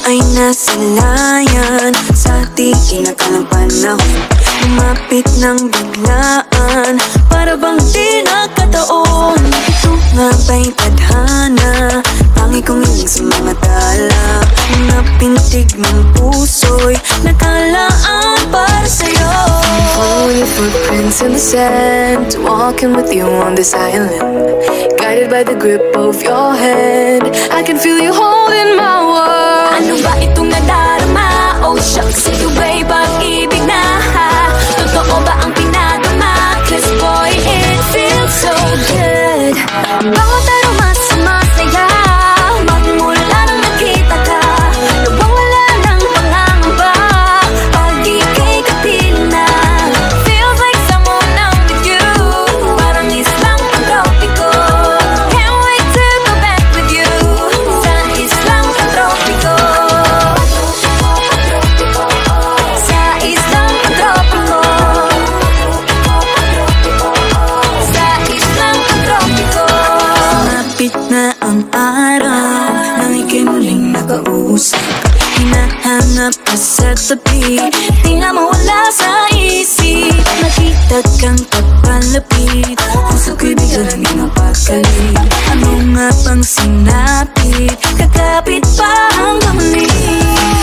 ay nasilayan sa di inakalang panahon. Lumapit ng biglaan, para bang di nakataon. Ito nga ba'y tadhana, pangit kong iling sa mga tala. Mga pintig ng puso'y nakalaan para sa'yo. Follow your footprints in the sand, walking with you on this island, guided by the grip of your hand. I can feel you holding my world. Ano ba itong nadarama? Oh shucks, ito ba'y pag-ibig na? Totoo ba ang pinadama? Cause boy, it feels so good. Bawat aroma sumasaya, magmula nang nakita ka. Nawawala ng pangangamba, pag ika'y kapiling na. Feels like someone I'm with you, parang islang pantropiko. Can't wait to go back with you, sa islang pantropiko. Sa islang pantropiko. Sa islang pantropiko. Sumapit na ang araw, nang ika'y muling nakausap. Hinahanap ka sa tabi, di nga mawala sa isip. Nakita kang papalapit, puso ko'y bigla naging mapakali. Ano nga bang sinapit, kakapit pa hanggang muli.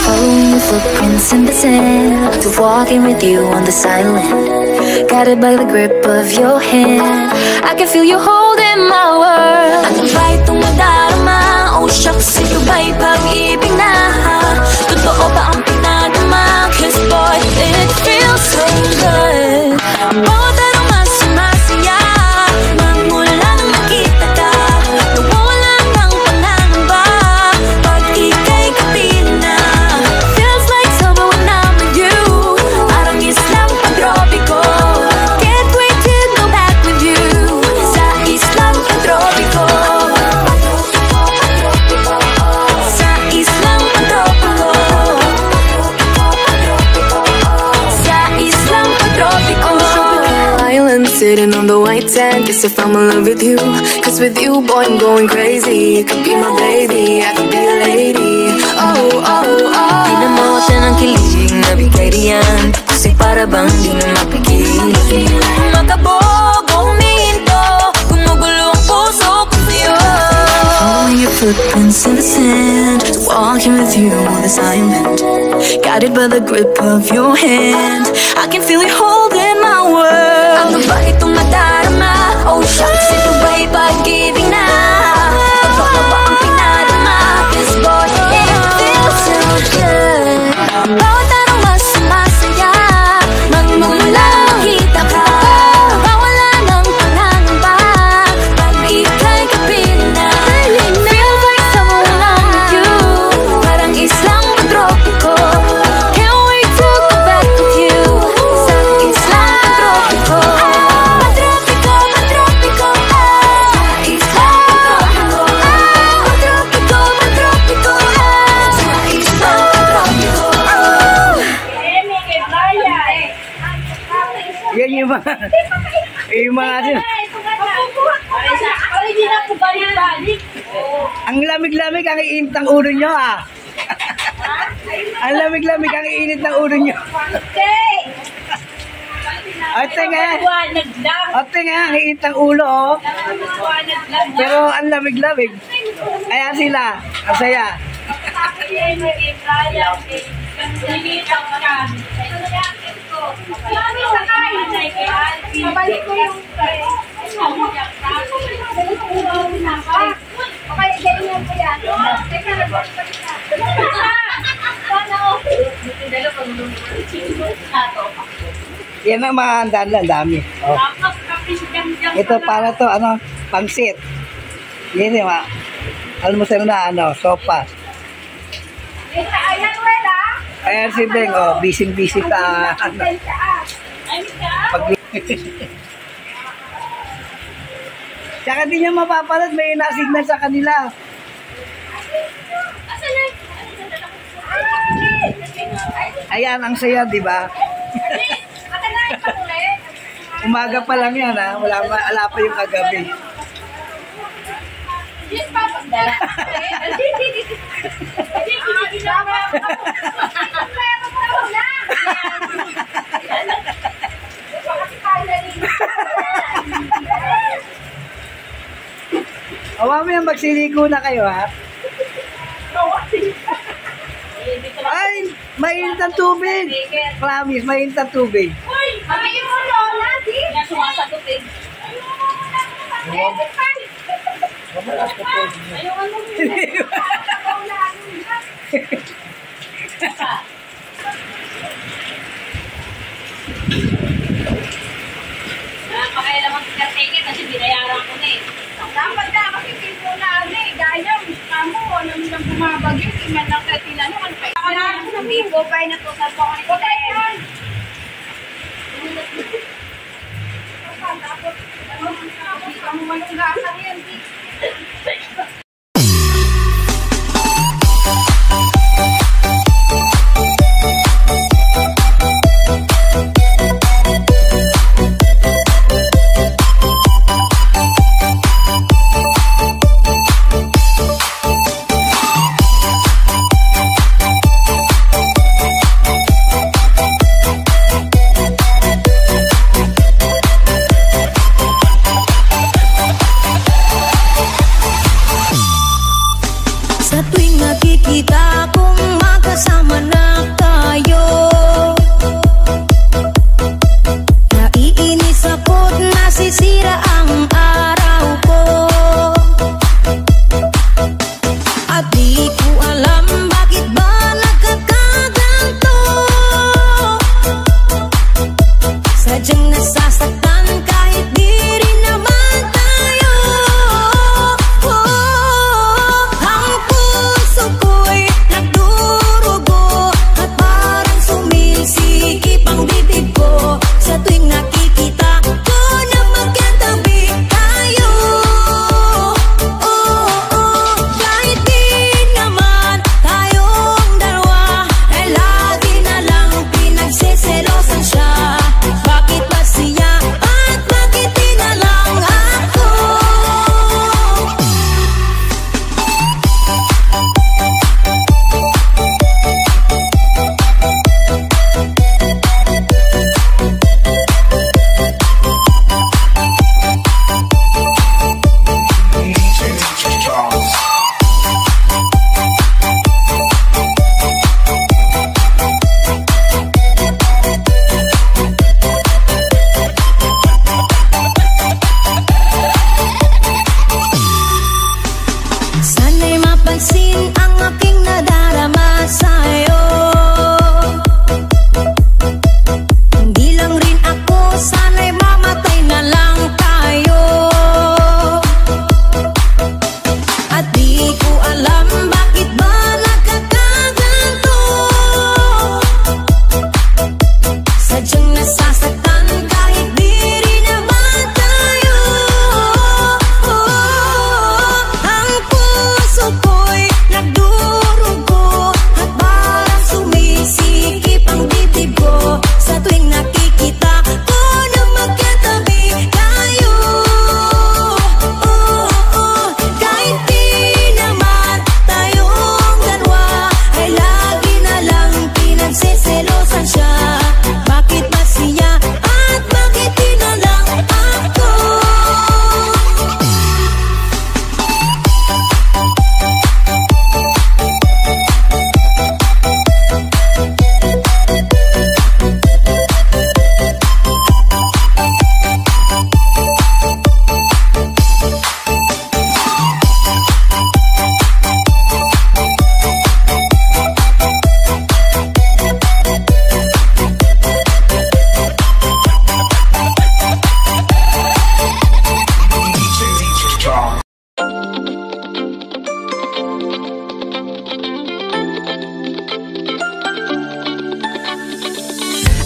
Following your footprints in the sand, to walking with you on this island, guided by the grip of your hand. I can feel you holding my world. Ano ba itong nadarama? Oh shucks, ito ba'y pag-ibig na? Totoo ba ang pinadama? Cause boy, it feels so good. Bawat aroma sumasaya, magmula nang nakita ka. Nawawala ng pangangamba, pag ika'y kapiling na. Feels like summer when I'm with you, parang islang pantropiko. Can't wait to go back with you, sa islang pantropiko. Sa islang pantropiko. Sa islang pantropiko. Island sitting on the white sand, guess if I'm in love with you, cause with you boy I'm going crazy. You could be my baby, I could be a lady. Oh, oh, oh. Pinamawa siya ng kilig na bigay riyan, kasi para bang di na mapigil. Makabog o humihinto, gumugulo ang puso ko sa'yo. Following your footprints in the sand, walking with you on this island, guided by the grip of your hand. I can feel you holding my world. Ano ba itong nadarama? Oh shucks, ito ba'y pag-ibig na? Totoo ba ang pinadama? Cause boy, it feels so good. Bawat aroma sumasaya, magmula nang nakita ka. Nawawala ng pangangamba, pag ika'y kapiling na. Feels like someone I'm with you, parang islang pantropiko. Can't wait to go back with you, sa islang pantropiko. Pantropiko, pantropiko, sa islang pantropiko. Pantropiko, pantropiko, sa islang pantropiko. Yan yung mga ano. Ang lamig-lamig ang iinit ng ulo nyo ah. Ang lamig-lamig ang iinit ng ulo nyo. Ate nga. Ate nga, ang iinit ng ulo oh. Pero ang lamig-lamig. Ayan sila. Ang saya. Yan ang mga handaan lang, dami. Oh. Ito para to, ano, pangsit. Yan yung mga almusal na, ano, sopas. Ayan si Beng, oh, busy-busy ka. Ano. Tsaka di niya mapapalad, may nasignal sa kanila. Ayan, ang saya, di ba? Umaga pa lang yan, ha? Wala pa yung kagabi. Yes, Papa. O, mamaya magsiligo na kayo, ha? Ay, mainit ang tubig. Promise, mainit ang tubig. Uy! Kamayin mo, Lola, di? Yan, sumasagot eh. Ayun mo. Pakailangan sa caretaker kasi binayaran ko na eh. Dapat na kasi tipo na eh. Gaya, kamo, alam mo nang bumabagyo. Iman lang kayo tinanong. Ako na ako ng bibo pa ay natutal po ako ni Kotel. Tapos, hindi ka mo malunggasan yan. Sa tuwing nakikita kong magkasama na tayo, naiinis ako't nasisira ang araw ko. At di ko alam bakit ba nagkakaganto. Sadyang nasasaktan kahit di rin naman tayo. Ang puso ko'y nagdurugo at parang sumisikip ang bibig ko sa tuwing nakikita ko na magkatabi tayo. Kahit di naman tayong dalawa ay lagi na lang pinagsiselosan siya. Bakit ba siya at bakit di na lang ako? Sana'y mapansin ang aking nadarama sa'yo. Hindi lang rin ako, sana'y mamatay na lang tayo. At di ko alam bakit ba nagkakaganto. Sadyang nasasaktan kahit di rin naman tayo. Ang puso ko'y nagdurugo at parang sumisikip ang dibdib ko sa tuwing nakikita ko na magkatabi tayo. Kahit di naman tayong dalawa ay lagi na lang pinagsiselosan siya. Bakit ba siya at bakit di na lang ako?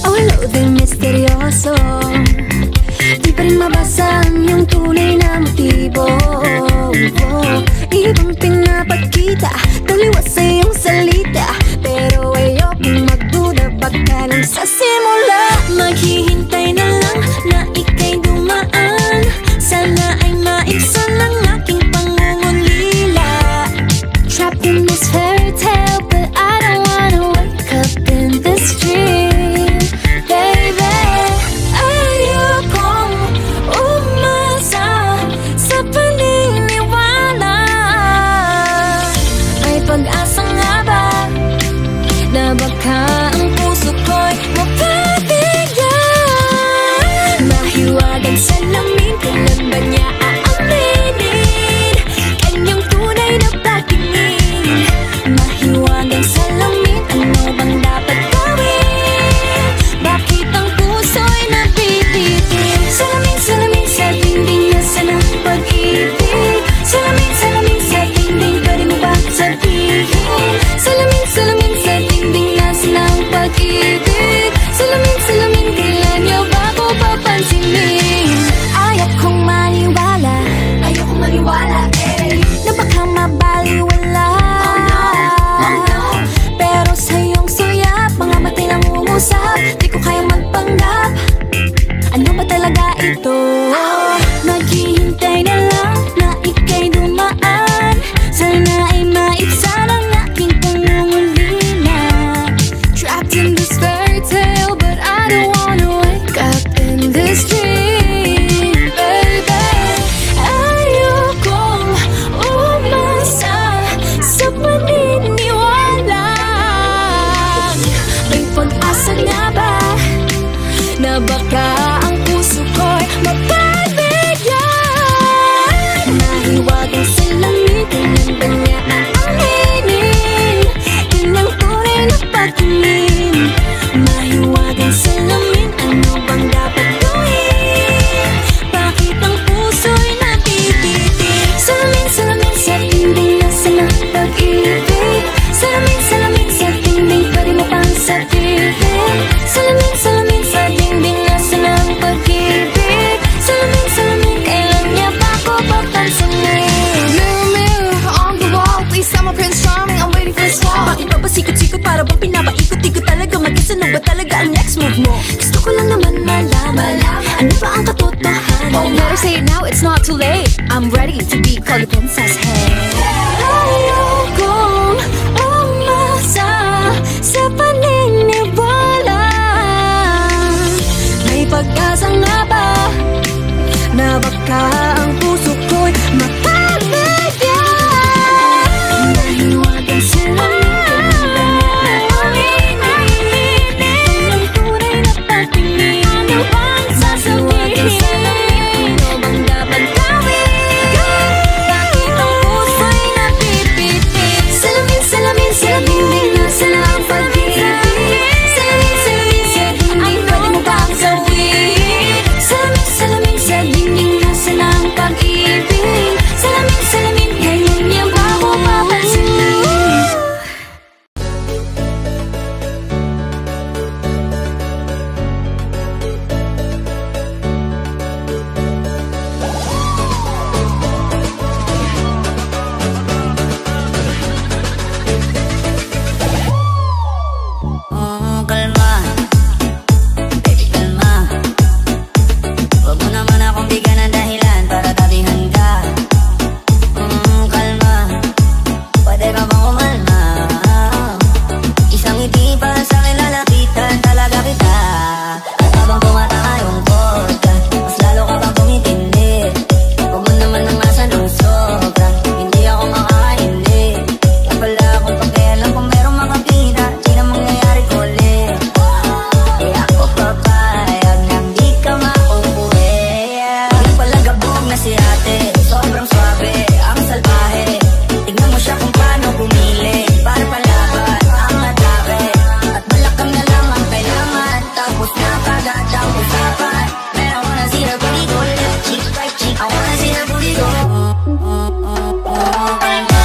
Ang loading misteryoso, di pa rin mabasa ang iyong tunay na motibo. Ibang pinapakita, taliwas sa iyong salita, pero ayokong magduda pagka lang sa simula. Maghihintay na lang na ika'y dumaan, sana ay maibsan ang aking pangungulila. Trapped in this fairy tale, but I don't want baka ang puso ko'y mapabigyan. Mahiwagang salamin, kailan ba niya aaminin kanyang tunay na patingin? Mahiwagang salamin, ano bang dapat gawin? Bakit ang puso'y nabibitin? Salamin, salamin sa dingding, nasa ng pag-ibig. Salamin, salamin sa dingding, pwede mo ba sabihin? Salamin, salamin sa dingding, nasa ng pag-ibig. Salamin, salamin, kailan niyo ba ako papansinin? Ayaw kong maniwala, na baka mabaliwala. Pero sa iyong suyap, mga matay lang umusap. Di ko kaya magpanggap, ano ba talaga ito? Maghihintay na lang na ika'y dumaan. Sana ay maibsan ang aking pangungulina. Trapped in this fairy tale, but I don't wanna wake up in this dream, baby. Ayokong umasa sa paniniwala. May pag-asa nga ba na baka ang puso ko'y mapabigyan? Mahiwagang salamin, kailan ba niya aaminin kanyang tunay na patingin? Mahiwagang salamin, ano bang dapat gawin? Bakit ang puso'y nabibitin? Salamin, salamin sa dingding, nasa ng pag-ibig. Salamin, salamin sa dingding, pwede mo pang sabihin? Salamin, salamin sa dingding, nasa ng pag-ibig. Salamin, salamin, kailan niya ba ako papansinin? Mirror, mirror on the wall, please tell my Prince Charming I'm waiting for his call. Bakit ba ba sikot-sikot para bang pinapaikot-ikot talaga? Mag-isa na ba talaga ang next move mo? Gusto ko lang naman malaman, ano ba ang katotohanan? Oh, better say it now, it's not too late. I'm ready to be called the princess. Hey. Ayokong umasa sa paniniwala. May pag-asa nga ba na baka ang puso ko'y mapabigyan? Mahiwagang salamin, kailan ba niya aaminin ang tunay na patingin? Ano bang sasabihin? Ano bang dapat gawin? Bakit ang puso'y napipitin? Salamin, salamin sa dingding, nasa ng pag-ibig. Salamin, salamin sa dingding, pwede mo ba ang sabihin? Salamin, salamin sa dingding, nasa ng pag-ibig. Salamin, salamin, kailan niya ba ako papansinin? Kalma, baby kalma. Huwag mo naman akong bigyan ng dahilan para tabihan ka. Kalma, pwede ka bang kumalma? Isang ngiti para sa akin lalapitan talaga kita. At habang tumatayungkot ka, mas lalo ka bang tumitindi. Huwag mo naman namasan ng sobra, hindi ako makakaindi. Wala akong pakialam kung merong makakita, di na mangyayari ko ulit. Di ako papayag na di ka mauuwi. Walang palagabog na si ate, sobrang swabe, ang salbahe. Tignan mo siya kung paano pumili para palaban ang atake. At balakang na lang ang kailangan, tapos na kagad ang usapan. Man, I wanna see her booty go left cheek, right cheek. I wanna see her booty go. Kalma.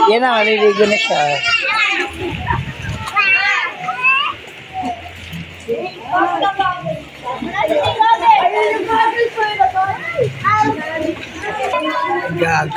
Yan na, maliligo na siya. Gag.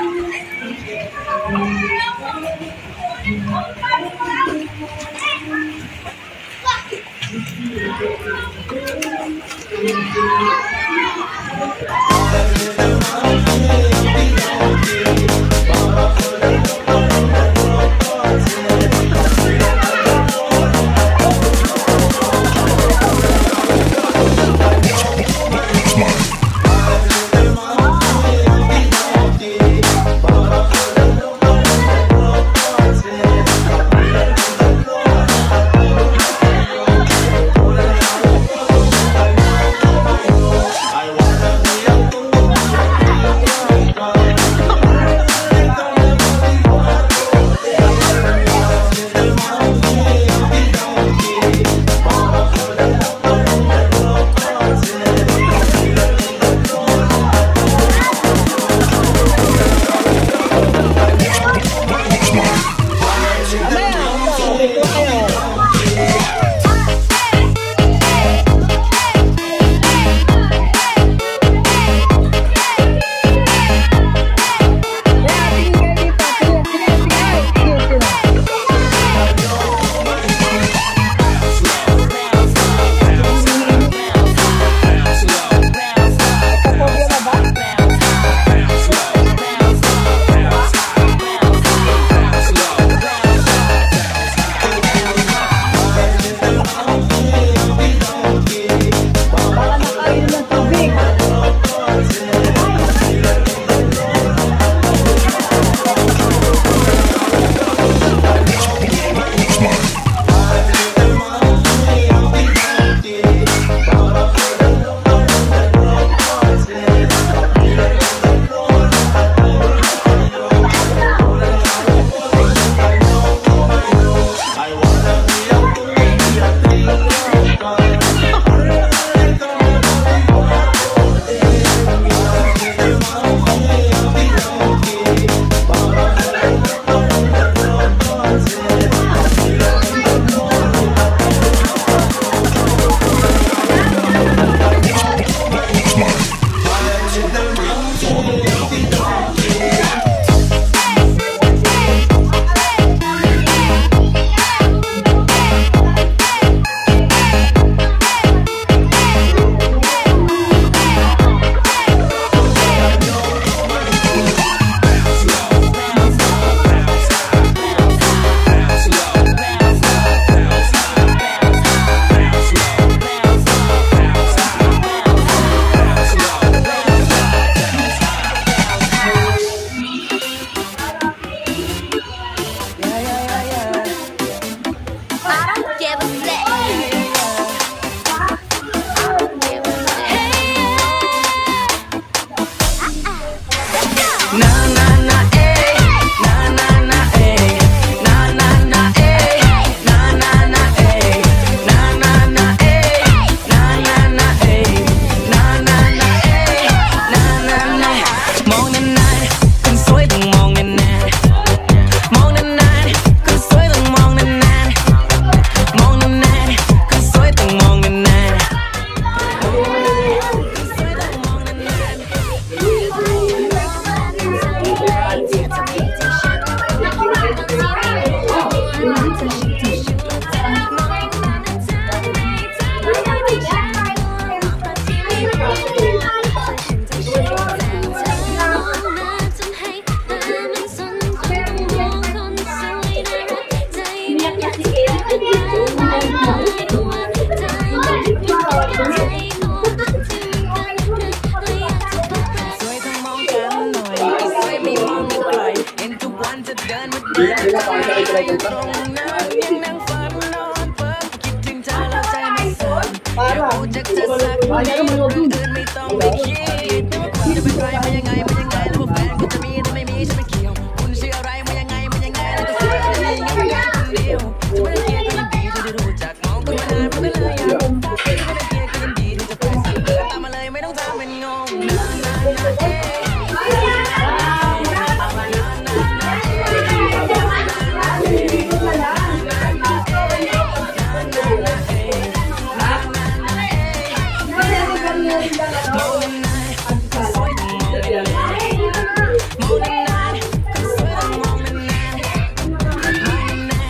รู้จักเธอสักนิดเรื่องอื่นไม่ต้องไปคิดไม่ว่าคุณจะเป็นใครมายังไงแล้วว่าแฟนคุณจะมีหรือไม่มีฉันไม่เกี่ยวคุณชื่ออะไรมายังไงแล้วจะสวยจะดีงั้นไม่ได้คนเดียวจะไม่ได้เกียร์ก็ยินดีที่ได้รู้จักมองคุณมานานมันก็เลยอยากจะไม่ได้เกียร์ก็ยินดีที่จะไปสั่งเดินตามมาเลยไม่ต้องท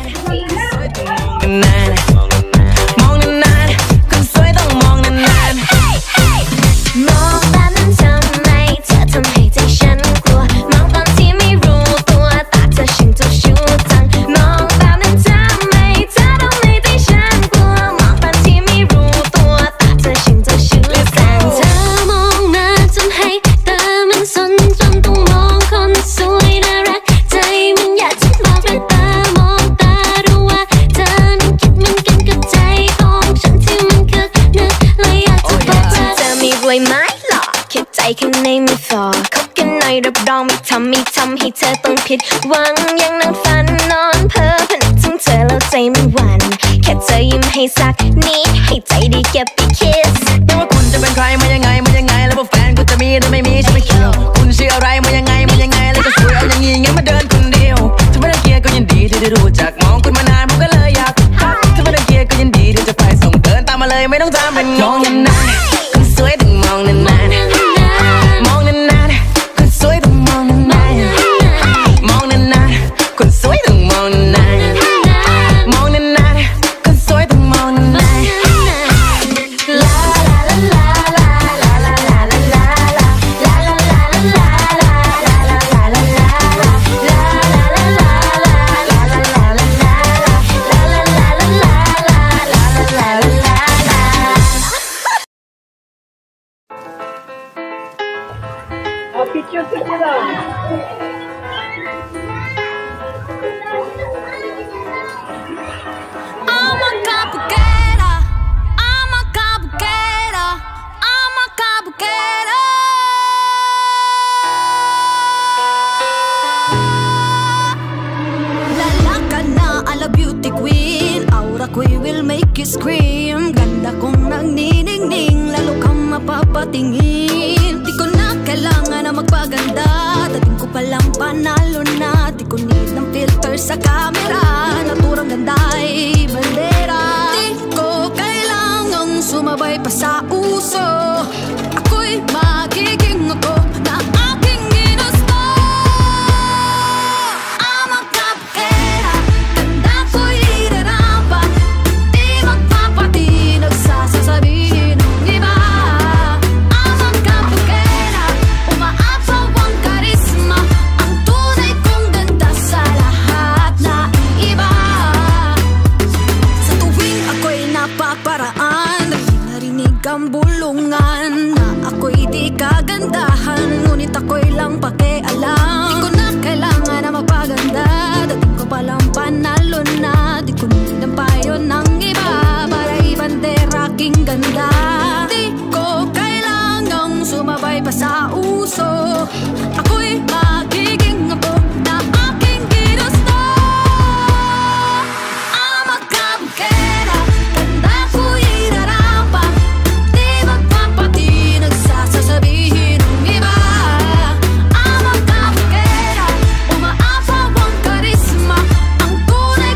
ำเป็นงงข้างในไม่ฟอคบกันหน่อยรับรองไม่ทำให้เธอต้องผิดหวังยังนั่งฝันนอนเพ้อพนึกถึงเธอแล้วใจไม่หวั่นแค่เธอยิ้มให้สักนิดให้ใจได้เก็บไปคิสไม่ว่าคุณจะเป็นใครมายังไงแล้วว่าแฟนคุณจะมีหรือไม่มีฉันไม่เกี่ยวคุณชื่ออะไรมายังไงแล้วจะสวยเอาอย่างงี้งั้นมาเดินคนเดียวจะไม่ได้เกียร์ก็ยินดีที่ได้รู้จักมองคุณมานานผมก็เลยอยากจะไม่ได้เกียร์ก็ยินดีที่จะไปส่งเดินตามมาเลยไม่ต้องทำเป็นงงนานๆคุณสวยต้องมองนานๆScream, ganda kong nagniningning, lalo kang mapapatingin. Di ko na kailangan na magpaganda, dating ko palang panalo na. Di ko need ng filter sa camera, naturang ganda ay bandera. Di ko kailangang sumabay pa sa uso, ako'y magiging ako na aking ginusto. I'm a cupcake, ganda ko'y irarapa. Sasabihin ng iba, ang magkapugera, umaapaw ang karisma, ang tunay kong ganda sa lahat na iba. Sa tuwing ako'y napaparaan, narinig ang bulungan na ako'y di kagandahan, ngunit ako'y lang pakialam. Di ko na kailangan na magpaganda, dating ko palang panalo na. Di ko ng payo ng iba para ibandera aking ganda. Di ko kailangang sumabay pa sa uso, ako'y magiging ako na aking ginusto. Ang magkabukera, ganda ko'y irarapa. Di magpapatinag sa sasabihin ng iba. Ang magkabukera, umaapaw ang karisma, ang tunay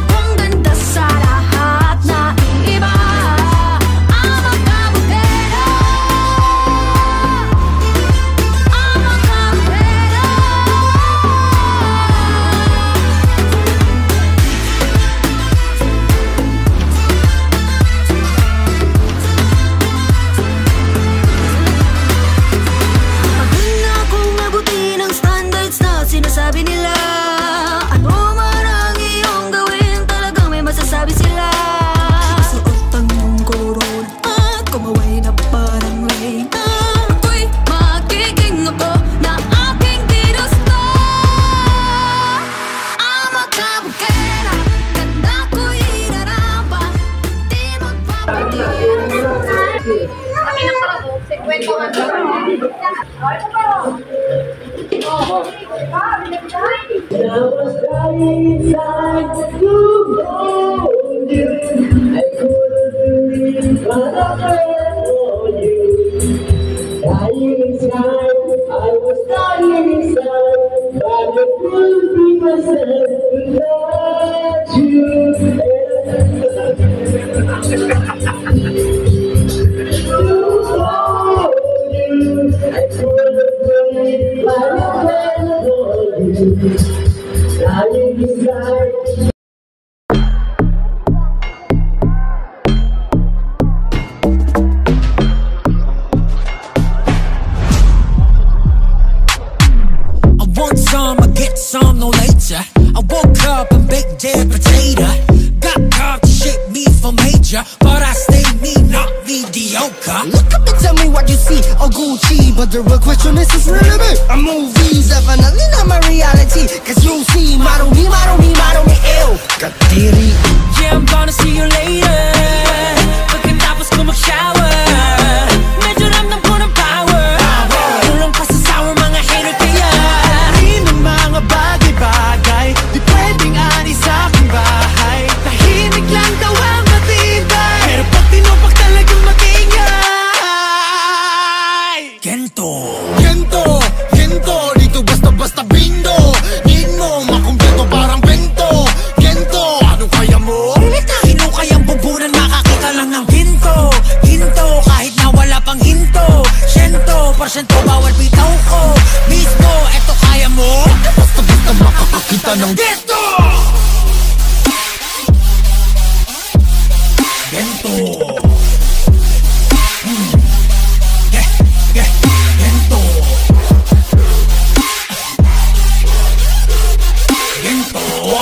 Kami ng pala, 51 na. Some no later. I woke up and baked dead potato. Got God to shape me for major, but I stay me, not mediocre. Look up and tell me what you see, oh Gucci. But the real question is really me. A movie's definitely not my reality. Cause you see, model me, ew. Katiri. Yeah, I'm gonna see you later. Pagkatapos ko mag-shower, medyo ramdam ko ng power. Kulang pa sa sour mga hater kaya Mga bagay-bagay, di pwedeng ani sa aking bahay. Tahimik lang daw ang matibay, pero pag tinupak talagang matingay. Gento, Gento, Gento, dito basta-basta bindo. Need mo makumpleto parang bento. Gento, ano kaya mo? Pilitahin mo kayang bumbunan, makakita lang ng ginto. Ginto, kahit na wala pang hinto. 100% bawal bitaw ko. Mismo, eto kaya mo? Basta-basta makakakita ng Gento! Gento! Gento! Gento!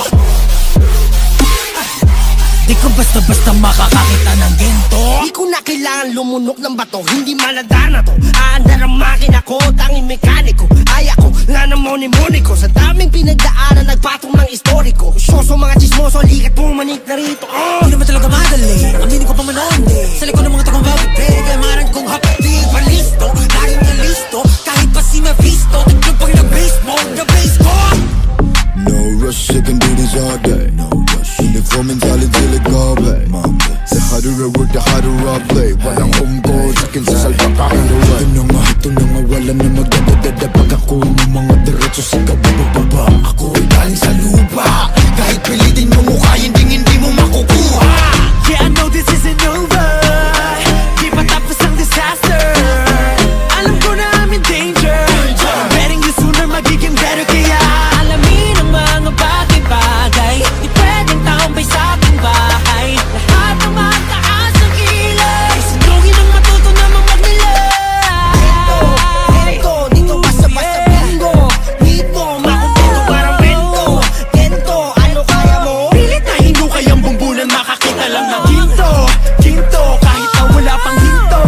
Di ko basta-basta makakakita ng gento. Di ko na kailangan lumunok ng bato, hindi maladana to. Aandar ang makina ko, tanging mekaniko. Ay ako, nga ng moni-moni ko. Sa daming pinagdaanan, nagpatong ng istoriko. Soso mga chismoso, likat pumanik na rito. Di naman talaga madali, aminin ko pa man onde. Sa likod ng mga takong bababe, kaya marang kong hapdi. Malisto, laging na listo, kahit pa si Mephisto. Tignan pag na-base mo, na-base ko. No rush, I can do this all day. No rush. Uniform mentality till it go away. The harder I work, the harder I play. Walang umko, sakin sa salpa ka on the way. Ito na nga, wala na magdadadada. Pag ako ng mga diretso sa kabababa. Ako ay galing sa lupa. Kahit pilitin mo mukha, hindi mo makukuha. Yeah, I know this isn't over. Di pa tapos ang disaster. Alam ko na I'm in danger. Betting you sooner magiging better. Kaya Alamin ang mga bagay-bagay, di pwedeng tambay sa aking bahay. Lahat ng mataas ang kilay, sunugin ang matuto namang magnilay. Gento, dito basta-basta bingo. Need mo, makumpleto parang bento. Gento, ano kaya mo? Pilit na hindi kayang bumbunan, makakita lang ng ginto. Ginto, kahit na wala pang hinto.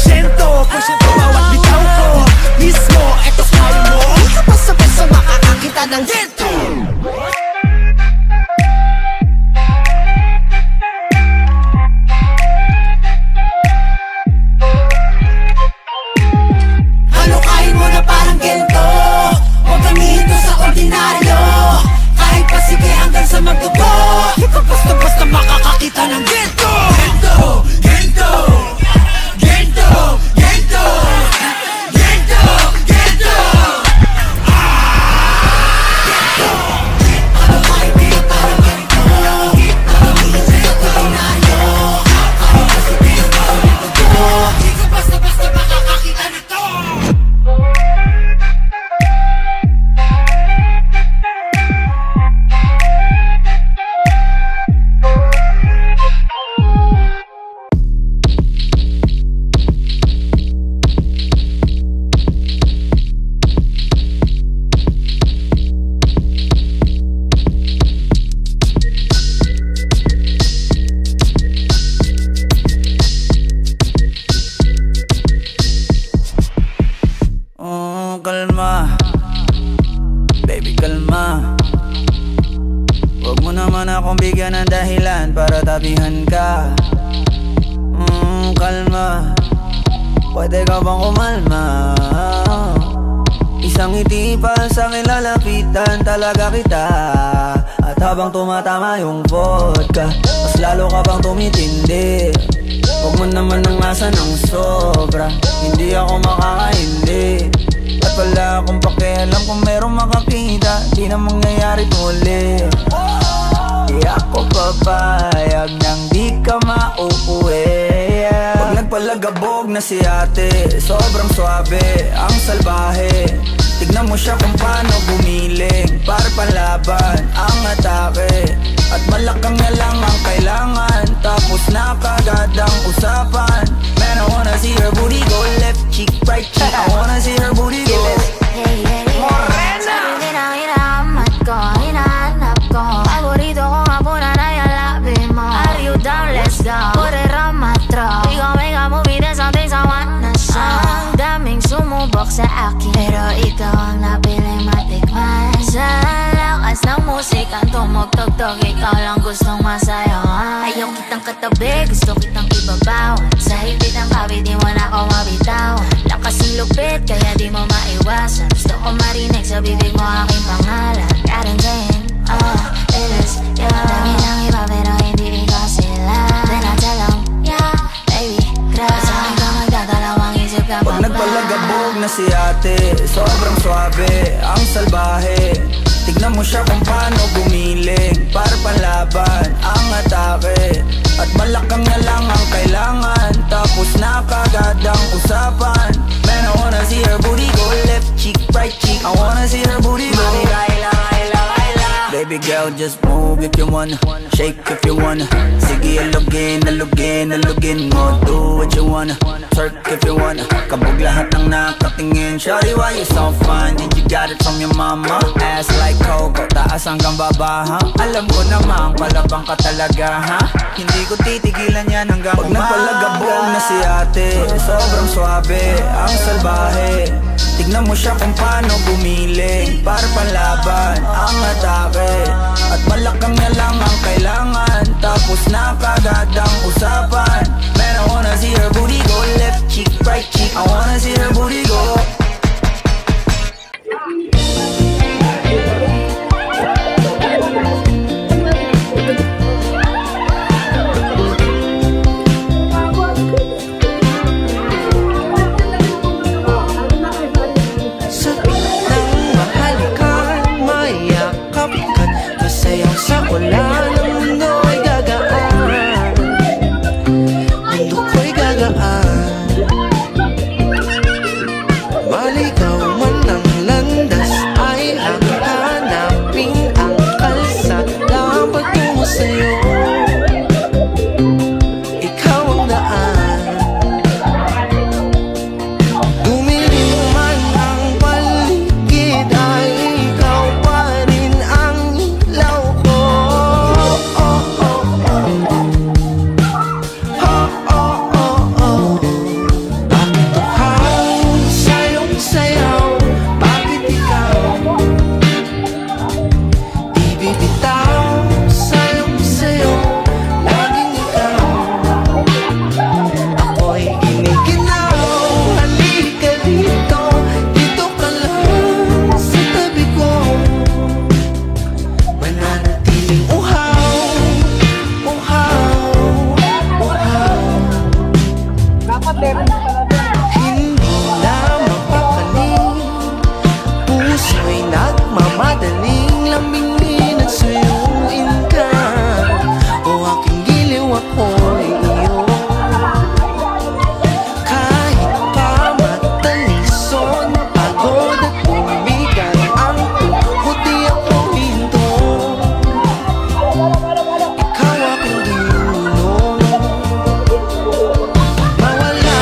100% bawat bitaw ko. Mismo, eto kaya mo? Di ka basta-basta makakakita ng gento. Ano kain mo na parang gento? Huwag kang hihito sa ordinaryo. Kahit pa sige hanggang sa magdugo, di ka basta-basta makakakita ng gento. Gento! Gento! Gento! Gento! Gento! Gento! Ano kain mo na parang gento? Huwag kang hihito sa ordinaryo. Kahit pa sige hanggang sa magdugo, di ka basta-basta makakakita nito. Kalma, baby kalma. Huwag mo naman akong bigyan ng dahilan para tabihan ka. Kalma, pwede ka bang kumalma? Isang ngiti pa sa'kin lalapitan talaga kita. At habang tumatama yung vodka, mas lalo ka bang tumitindi. Huwag mo naman ang asa ng sobra, hindi ako makakaindi. At wala akong pakialam kung merong makakita, di na mangyayari muli. Di ako papayag nang di ka mauuwi. Pag nagpalagabog na si ate, sobrang swabe, ang salbahe. Tignan mo siya kung paano gumiling, para panlaban ang atake. At malakang na lang ang kailangan, tapos na kagad ang usapan. Man, I wanna see her booty go left cheek, right cheek. I wanna see her booty go. Morena! Hinahanap ko. Paborito ko nga po na nayalapin mo. Are you down? Let's go. Put it on my throat. We gon' make a movie, there's some things I wanna show. Ang daming sumubok sa akin, pero ikaw ang napiling matikman. Sa lakas ng musikang tumugtog-tog, ikaw lang gustong masayawan. Ayaw kitang katabi, gusto kitang ibabaw. Sa higpit ng kabi, di mo na ako mabitaw. Lakas ng lupit, kaya di mo maiwasan. Gusto ko marinig sa bibig mo aking pangalan. Karen Jane, it is you. Dami ng iba pero hindi ikaw sila. Then I tell them, yeah, baby, cry. Sa akin ka magdadalawang isip ka pa. Pag nagpalagabog na si ate, sobrang swabe, ang salbahe. Tignan mo siya kung paano gumiling, para panlaban ang atake. At malakang na lang ang kailangan, tapos na kagad ang usapan. Man, I wanna see her booty go left cheek, right cheek. I wanna see her booty go. Baby girl, just move if you wanna, shake if you wanna. Sige, alugin mo, do what you wanna. Twerk if you wanna, kabog lahat ng nakatingin. Shawty, why you so fine? Did you got it from your mama? Ass like Coco, taas hanggang baba, ha? Alam ko naman, palabang ka talaga, ha? Hindi ko titigilan yan hanggang pag nagpalagabog na si ate, sobrang swabe, ang salbahe. Tignan mo siya kung paano gumiling, para panlaban ang atake. At malakang na lang ang kailangan, tapos na kagad ang usapan. Man, I wanna see her booty go left cheek, right cheek. I wanna see her booty go. Sa ulan, ang mundo ay gagaan. Mundo ko'y gagaan. Maligaw man ang landas, ay hanapin ang kalsada patungo sa'yo. Ikaw ang daan. Dumilim man ang paligid, ay ikaw pa rin ang ilaw ko. Bakit tuhang sayong sayaw? Bakit ikaw di bibitaw? Sayong sayo, laging ikaw. Ako'y giniginaw. Halika dito, dito ka lang sa tabi ko. Mananatiling uhaw, uhaw, uhaw. Hindi na mapakaling, puso'y nagmamadaling lambingin at suyuin ka. O aking giliw, ako'y iyo. Kahit pa matalisod, pagod at bumigat ang tuhod, di ako hinto. Ikaw aking ginulong. Mawala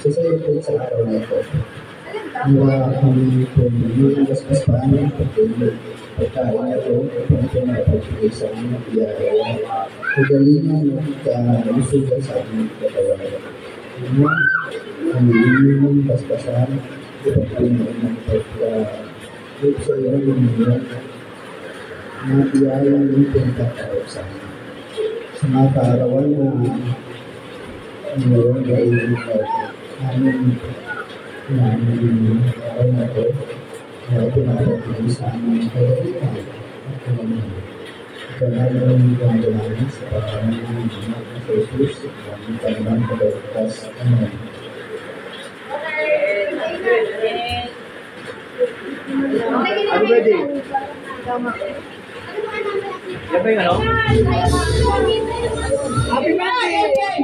Sasayapin sa araw na ito. Nawa kami kung mas paano yung pagkain na ito kung ito na ipagbigay sa aming biyaya. Kagalingan ng kalusugan sa aming katawan. Ang inyong basbasan, ipagpinain ng pagkalit sa iyo ng mga mga biyaya ng pinagkakaroon sa amin. Sa mga kaarawan na ngayon ay aming araw na ito na pinapagpili sa aming kagalingan at kagalingan. Ito na yung gandalanan sa pagkaman ng mga Jesus at ang kanilang pagkakas. Amen. I'm ready. Yan ba yung ano? Happy birthday!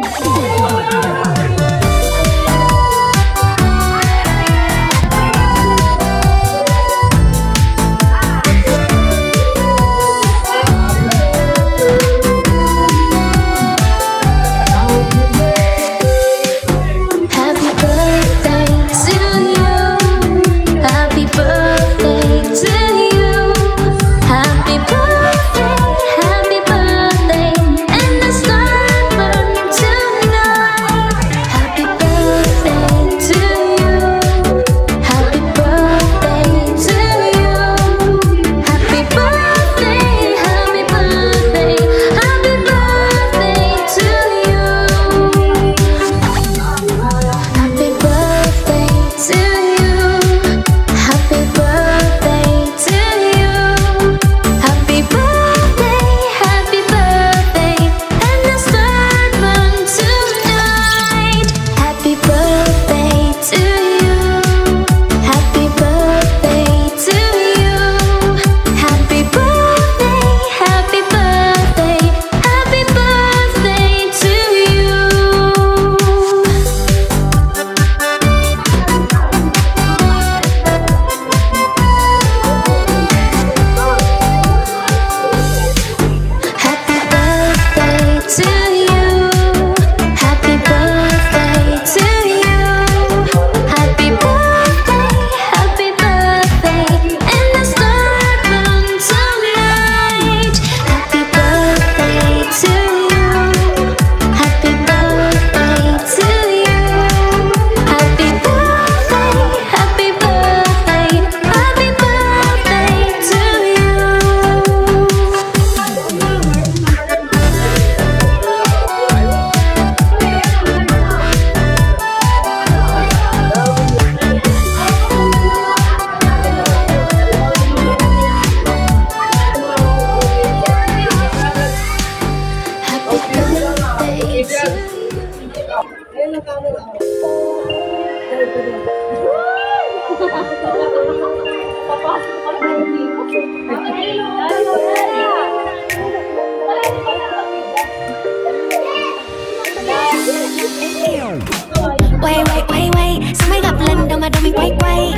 Wait, sao mới gặp lần đầu mà đầu mình quay.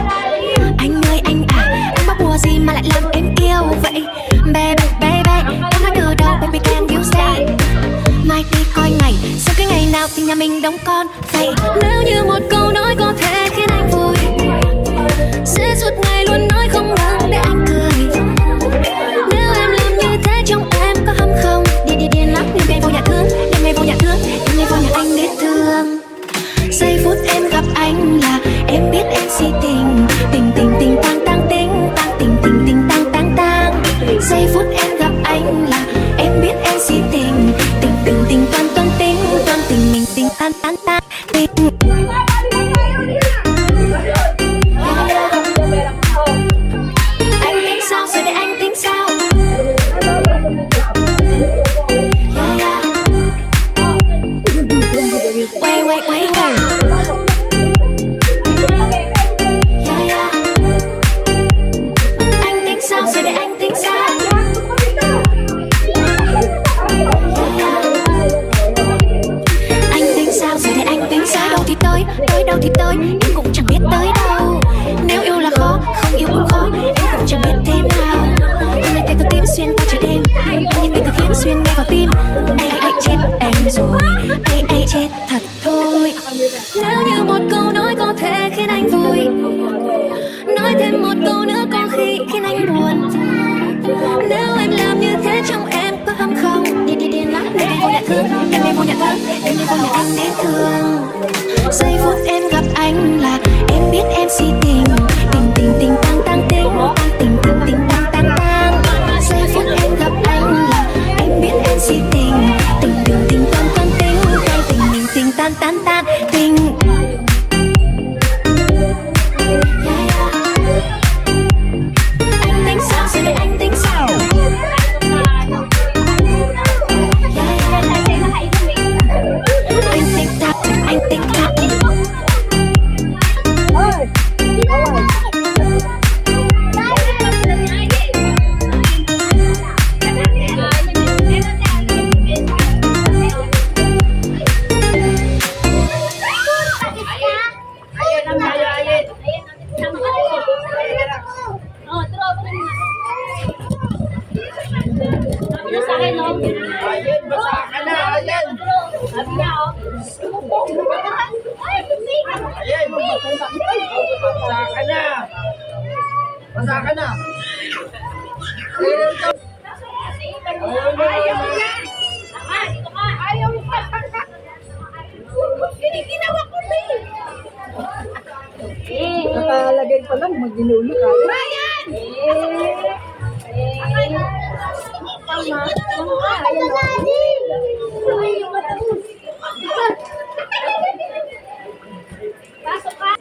Anh ơi anh à, anh bắt bùa gì mà lại làm em yêu vậy? Baby, em nói từ đầu, baby can you say? Mai đi coi ngày, sau cái ngày nào thì nhà mình đóng con vậy. Nếu như một câu nói có thể khiến anh vui, sẽ suốt ngày luôn nói không ngừng để anh cười. Nếu em làm như thế trong em có hâm không? Điên lắm, đêm ngày vô nhà thương, đêm ngày vô nhà nhà anh để thương. Giây phút em gặp anh là em biết em si tình, tình tang tang tình, tang tình tang tang. vui. Nói thêm một câu nữa có khi khiến anh buồn. Nếu em làm như thế trong em có không không? Đi lắm, em đi vô nhà thương, em đi vô nhà thương, em đi vô nhà anh đến thương. Giây phút em gặp anh là em biết em si tình, tình tình tình tăng tăng tình, tình tình tình tăng tăng tăng. Giây phút em gặp anh là em biết em si tình, tình tình tình tăng tăng tình, tăng tình tình tình tan tan tan tình. Anh tính sao, giờ này anh tính sao? Anh tính tạp, anh tính tạp. Masakan na. Ayaw mo pa. Ginawa ko ba? Nakalagay pa lang, mag-ginulo ka. Ryan! Pasok ka.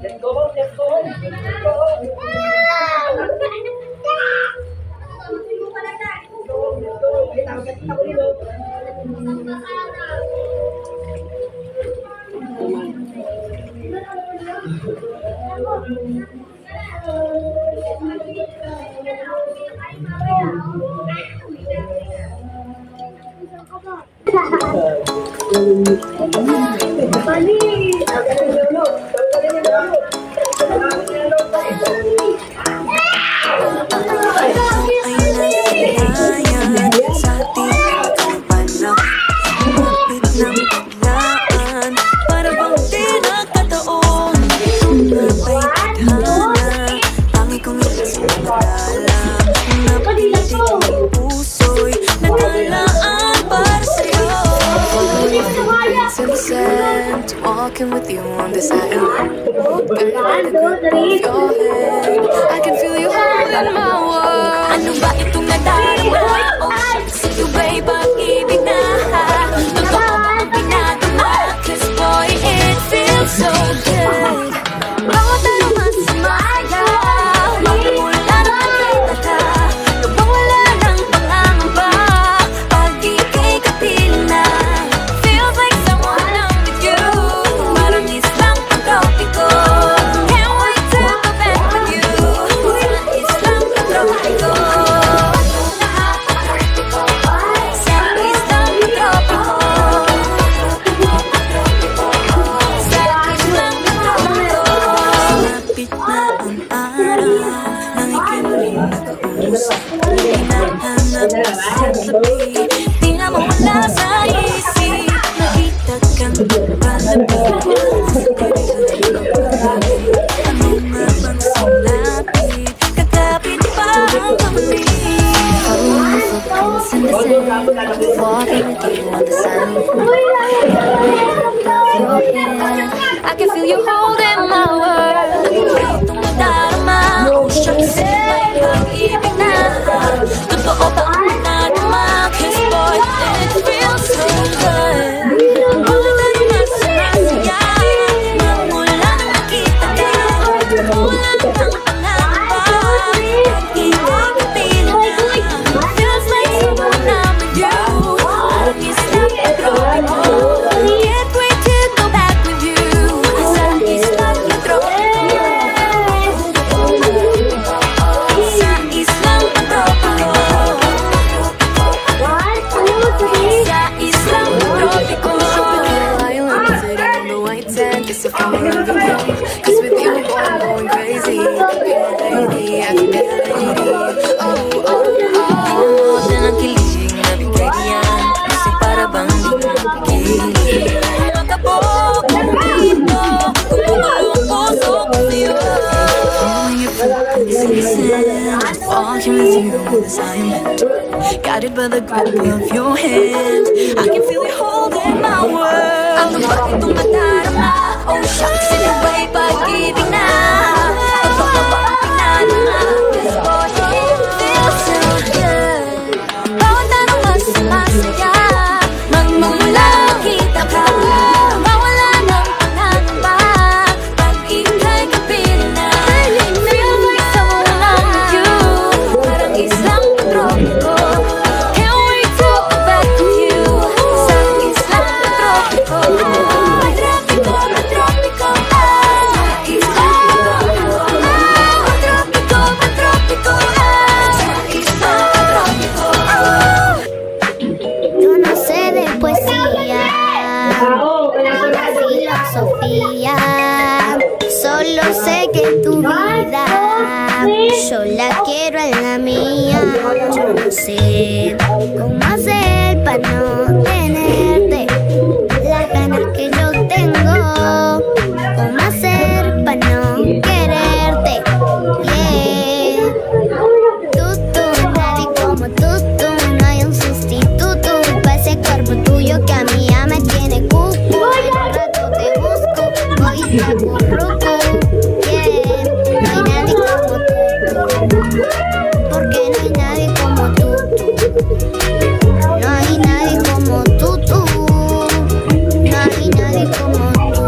Let's go, let's go. Walking with you on this island, I can feel you holding my world. Ano ba itong nadarama? Oh, sige ba'y pag-ibig na? Totoo bang pinadama? 'Cause boy, it feels so good. Bawat araw masumaya, magmula ng pagkakata, nawawala ng pangangamba, pag ika'y kapiling na. Feels like someone I'm with you, parang islang pagkopiko. Can't wait to go back with you, islang pagkopiko. Sa islang pagkopiko. Sa islang pagkopiko. Lapit na ang araw, nang ika'y muling nag-uusap. Hinahanap ka sa tabi, di na mawala sa isip. Nakita kang palapit, ano nga bang sinapit? Kakapit pa ang kami. Following the footprints in the sand, walking with you on the sun. Your hand, I can feel you holding my world. Itong nadarama, oh shucks, may pag-ibig na. Totoo ba ang nadama? 'Cause boy, it feels so good. Bawat araw masaya, magmula nang nakita ka, wala ng pangangamba, pag ika'y kapiling na. Feels like someone I'm with you, with you as I am meant to. Guided by the grip of your hand, I can feel you holding my world. Ano ba itong madarama? Oh shucks, ito ba'y pag-ibig na? Baka ba ang pinadama? This boy, it feels so good. Bawat tanong mas masaya, magmumula kita ka. Mawala ng pangangamba, pag ika'y kapiling na. Feel like someone I'm with you, parang isang tropiko. Can't wait to be back with you, sa islang tropiko. Tropiko, tropiko, sa islang tropiko. Tropiko, tropiko, sa islang tropiko. Yo no sé de poesía, filosofía, solo sé que tu vida yo la quiero en la mía. Yo no sé cómo hacer para no tenerte las ganas que yo tengo, cómo hacer para no quererte. Yeah. Nadie como tú, no hay un sustituto para ese cuerpo tuyo que a mí ya me tiene cuco. Al rato te busco, voy y te aburruco. Yeah, no hay nadie como tú, porque no hay nadie como tú. No hay nadie como tú, no hay nadie como tú.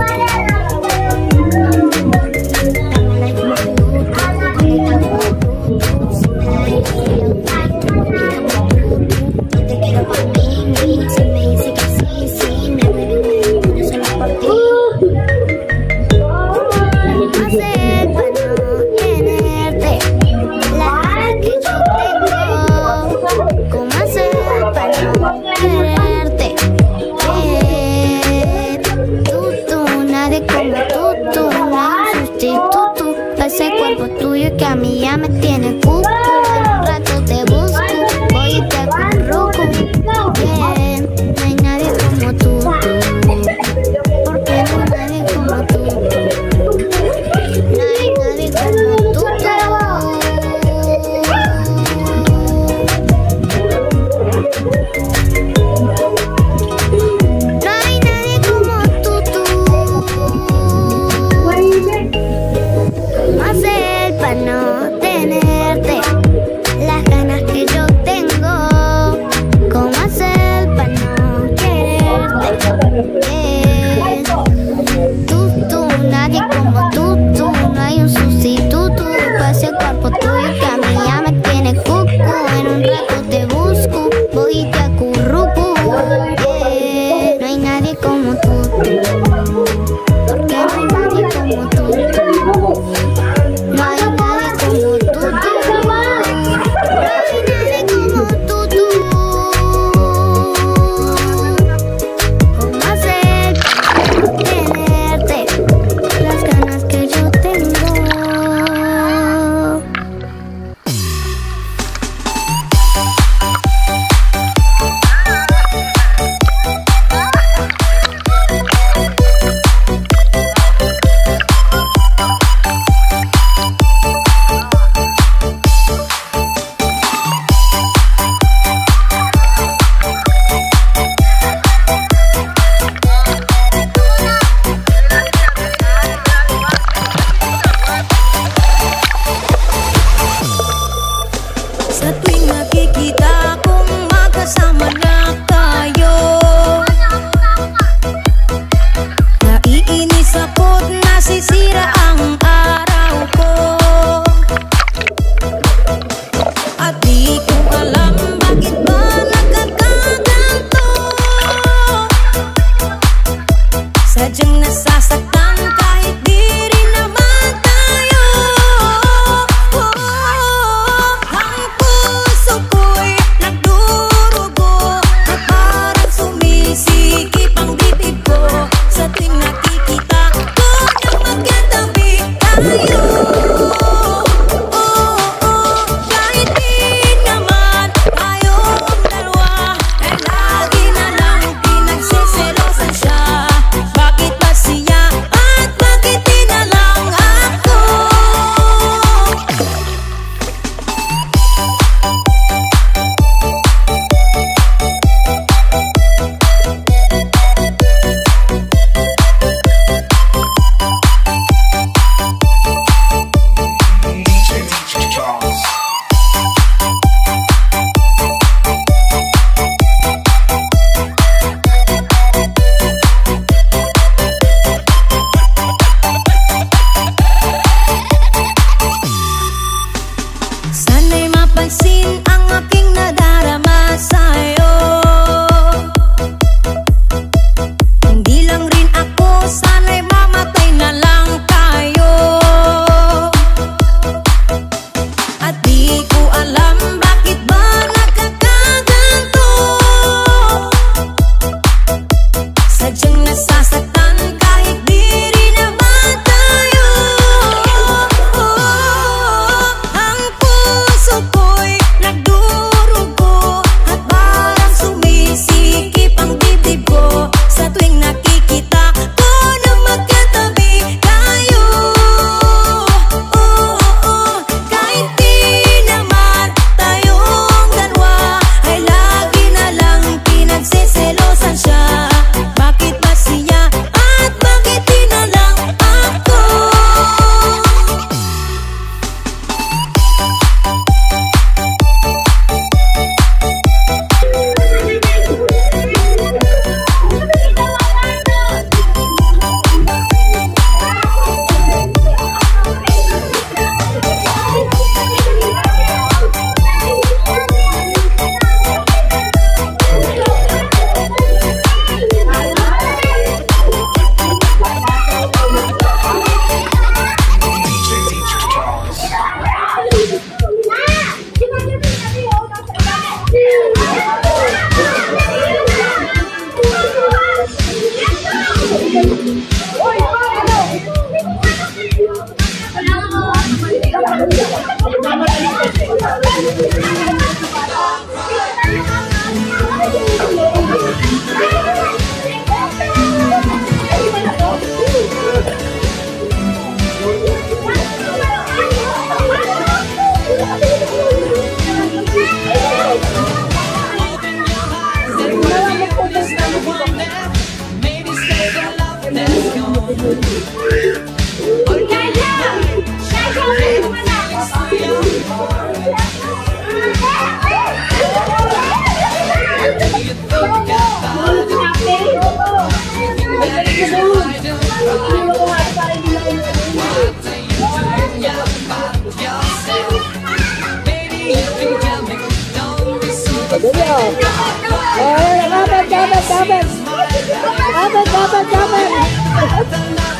Dapat.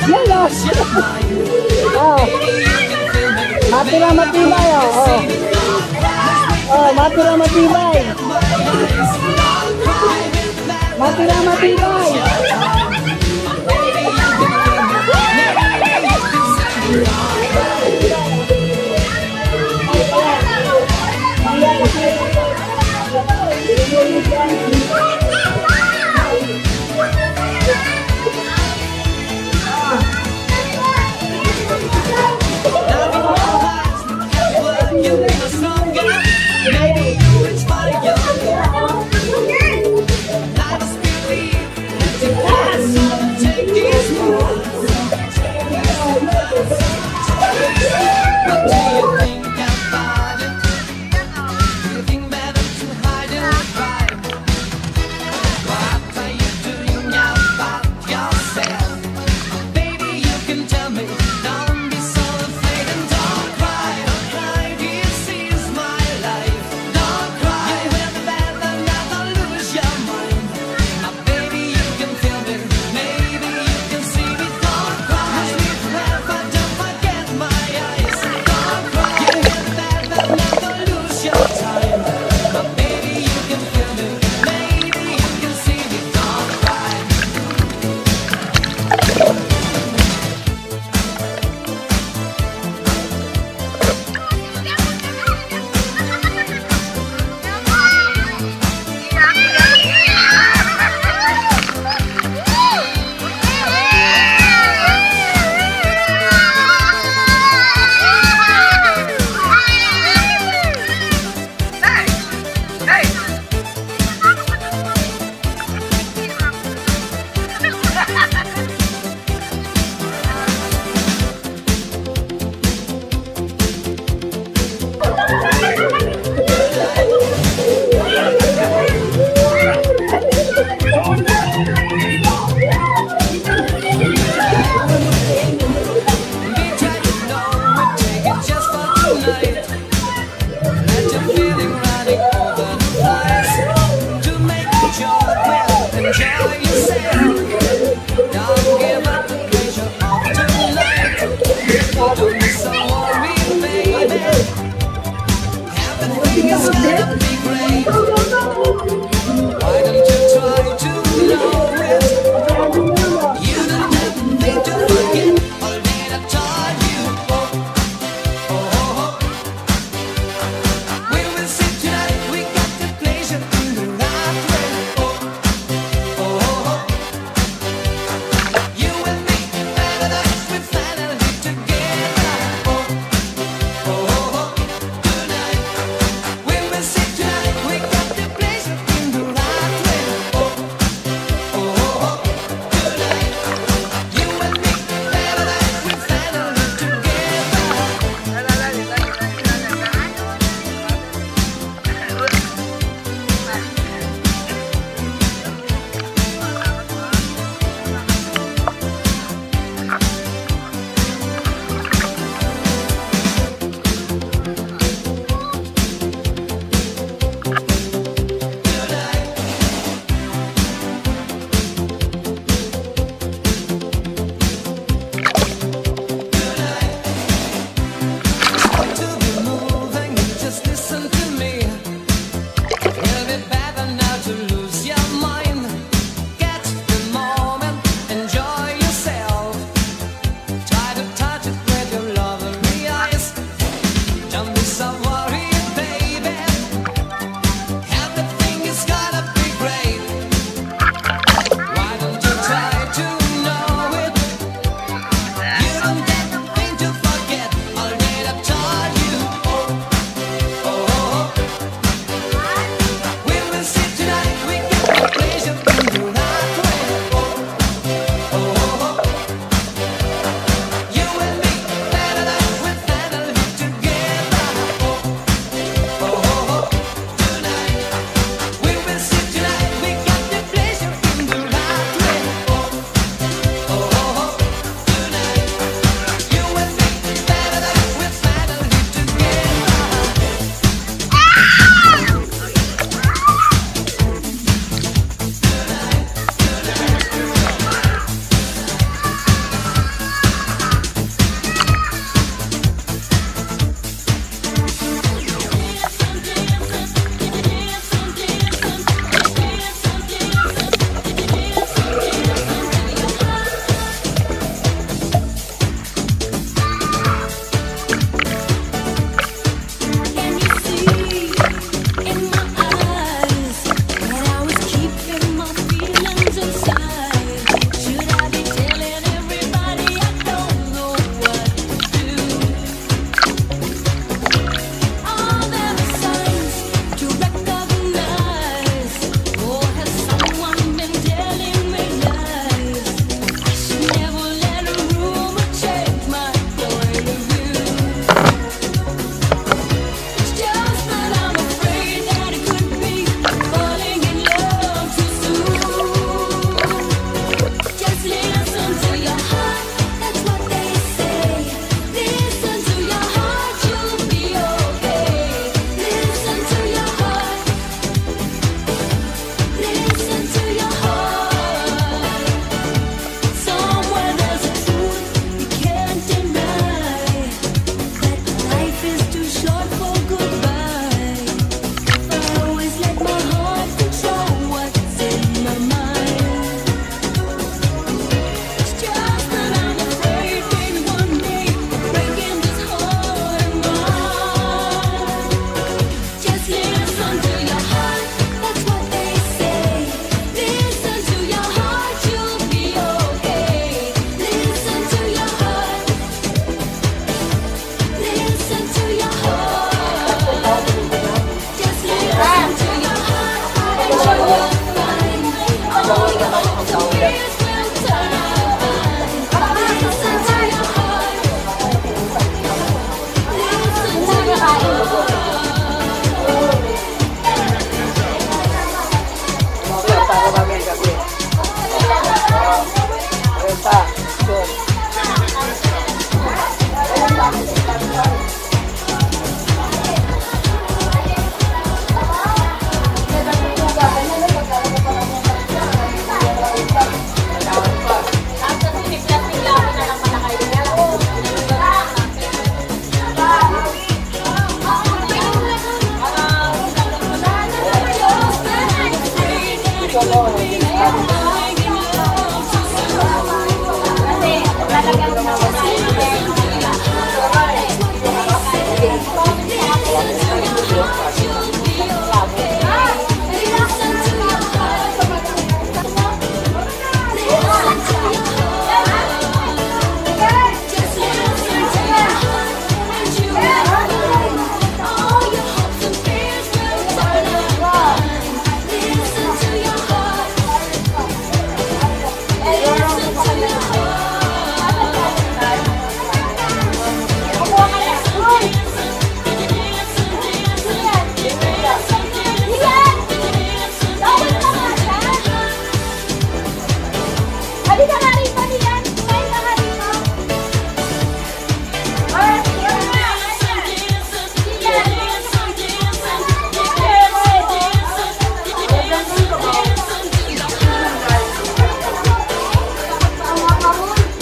Yan o. Oh. Matira matibay o. Oh, matira matibay. Matira matibay.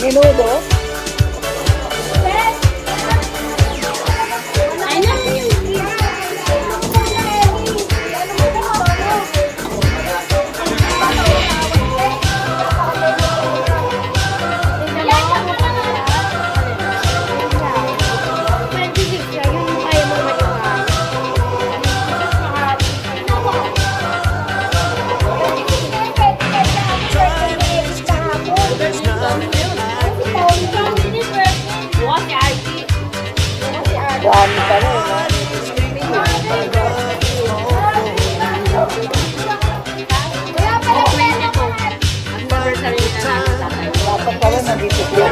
Minudo. Dami pa rin, no? Dapat pa rin nandito.